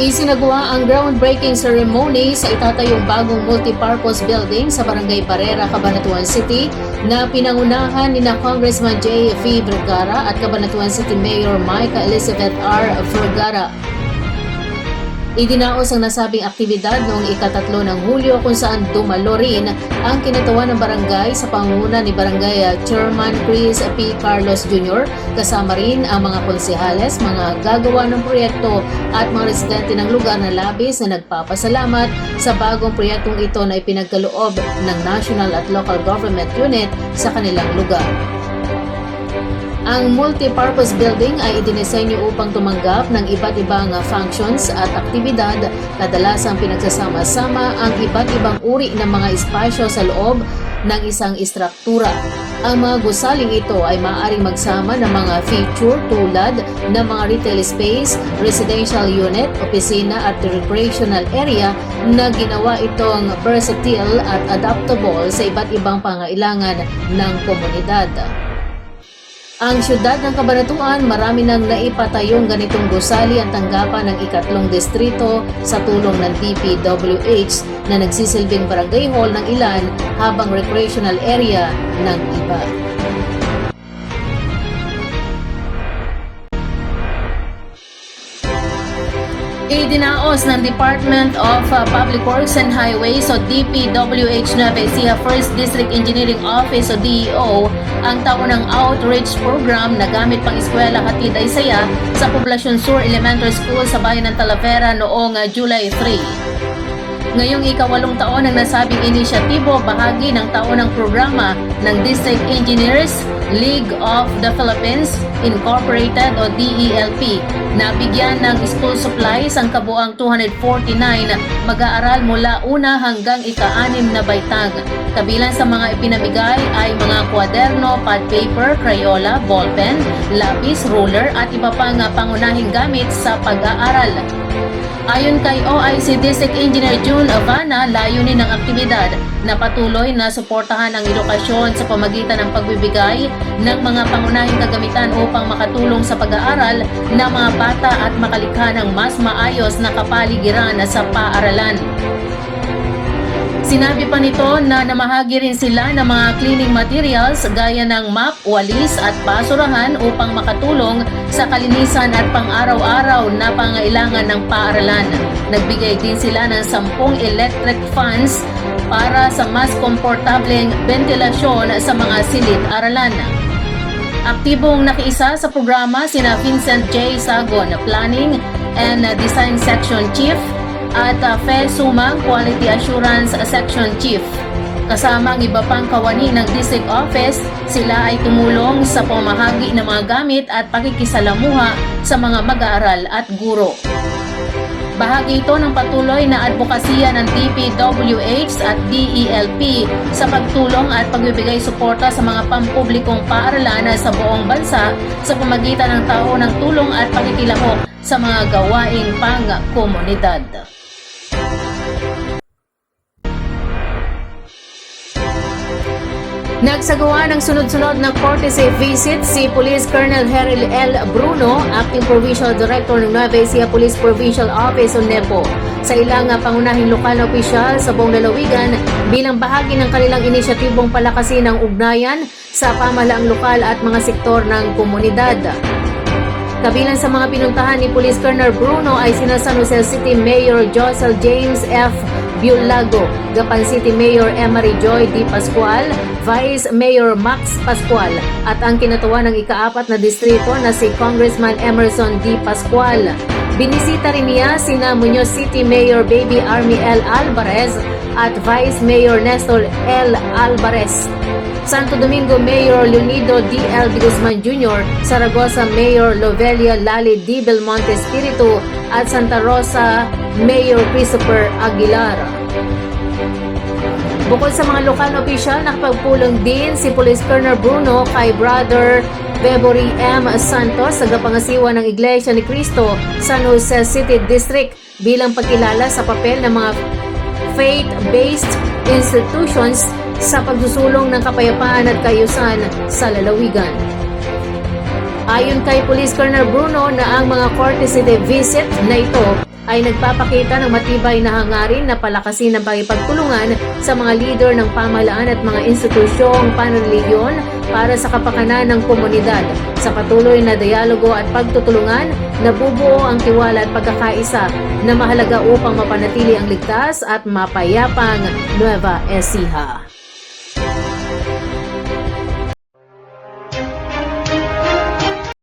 Isinagawa ang groundbreaking ceremony sa itatayong bagong multipurpose building sa Barangay Barrera, Cabanatuan City na pinangunahan ni Congressman J.V. Vergara at Cabanatuan City Mayor Micah Elizabeth R. Vergara. Idinaos ang nasabing aktibidad noong ika-3 ng Hulyo kung saan dumalo rin ang kinatawan ng barangay sa pangunguna ni Barangay Chairman Chris P. Carlos Jr. Kasama rin ang mga konsehales, mga gagawa ng proyekto at mga residente ng lugar na labis na nagpapasalamat sa bagong proyektong ito na ipinagkaloob ng national at local government unit sa kanilang lugar. Ang multipurpose building ay idinisenyo upang tumanggap ng iba't ibang functions at aktibidad, kadalasang pinagsasama-sama ang iba't ibang uri ng mga espasyo sa loob ng isang istruktura. Ang mga gusaling ito ay maaaring magsama ng mga feature tulad ng mga retail space, residential unit, opisina at recreational area na ginawa itong versatile at adaptable sa iba't ibang pangailangan ng komunidad. Ang siyudad ng Cabanatuan, marami nang naipatayong ganitong gusali ang tanggapan ng ikatlong distrito sa tulong ng DPWH na nagsisilbing barangay hall ng ilan habang recreational area ng iba. Idinaos ng Department of Public Works and Highways o DPWH Nueva Ecija 1st District Engineering Office o DEO ang taunang outreach program na gamit pang eskwela hatid ay saya sa Poblacion Sur Elementary School sa bayan ng Talavera noong July 3. Ngayong ika-8 taon ng nasabing inisyatibo, bahagi ng taunang programa ng District Engineers League of the Philippines Incorporated o DELP. Nabigyan ng school supplies ang kabuang 249 mag-aaral mula una hanggang ika-6 na baitag. Kabilang sa mga ipinamigay ay mga kwaderno, pad paper, crayola, ballpen, lapis, ruler at iba pang pangunahing gamit sa pag-aaral. Ayon kay OIC District Engineer June Avana, layunin ng aktibidad na patuloy na suportahan ang edukasyon sa pamagitan ng pagbibigay ng mga pangunahing kagamitan upang makatulong sa pag-aaral ng mga bata at makalikha ng mas maayos na kapaligiran sa paaralan. Sinabi pa nito na namahagi rin sila ng mga cleaning materials gaya ng map, walis at basurahan upang makatulong sa kalinisan at pang-araw-araw na pangailangan ng paaralan. Nagbigay din sila ng 10 electric fans para sa mas komportableng ventilasyon sa mga silid-aralan. Aktibong nakiisa sa programa sina Vincent J. Sagon, Planning and Design Section Chief, at Fe Sumang, Quality Assurance Section Chief. Kasama ang iba pang kawani ng District Office, sila ay tumulong sa pamahagi ng mga gamit at pakikisalamuha sa mga mag-aaral at guro. Bahagi ito ng patuloy na advokasya ng DPWH at DELP sa pagtulong at pagbibigay suporta sa mga pampublikong paaralan sa buong bansa sa pamagitan ng taunang tulong at pakikilahok sa mga gawaing pang-komunidad. Nagsagawa ng sunod-sunod na courtesy visit si Police Colonel Heril L. Bruno, Acting Provincial Director ng Nueva Ecija Police Provincial Office o NEPO, sa ilang pangunahing lokal na opisyal sa buong lalawigan bilang bahagi ng kanilang inisyatibong palakasin ng ugnayan sa pamahalaang lokal at mga sektor ng komunidad. Kabilang sa mga pinuntahan ni Police Colonel Bruno ay sina San Jose City Mayor Josel James F. Biolago, Gapan City Mayor Emery Joy D. Pascual, Vice Mayor Max Pascual at ang kinatuwa ng ika-4 na distrito na si Congressman Emerson D. Pascual. Binisita rin niya sina Muñoz City Mayor Baby Army L. Alvarez at Vice Mayor Nestor L. Alvarez. Santo Domingo Mayor Leonido D. L. De Guzman Jr., Zaragoza Mayor Lovelia Lali D. Belmonte Espiritu at Santa Rosa Mayor Christopher Aguilar. Bukod sa mga lokal na opisyal, nakapagpulong din si Police Colonel Bruno kay Brother Bebory M. Santos sa gapangasiwa ng Iglesia ni Cristo, San Jose City District bilang pagkilala sa papel ng mga faith-based institutions sa pagsusulong ng kapayapaan at kaayusan sa lalawigan. Ayon kay Police Colonel Bruno na ang mga courtesy visit na ito ay nagpapakita ng matibay na hangarin na palakasin ang pakipagtulungan sa mga leader ng pamahalaan at mga institusyong panrelihiyon para sa kapakanan ng komunidad. Sa patuloy na dialogo at pagtutulungan, nabubuo ang tiwala at pagkakaisa na mahalaga upang mapanatili ang ligtas at mapayapang Nueva Ecija.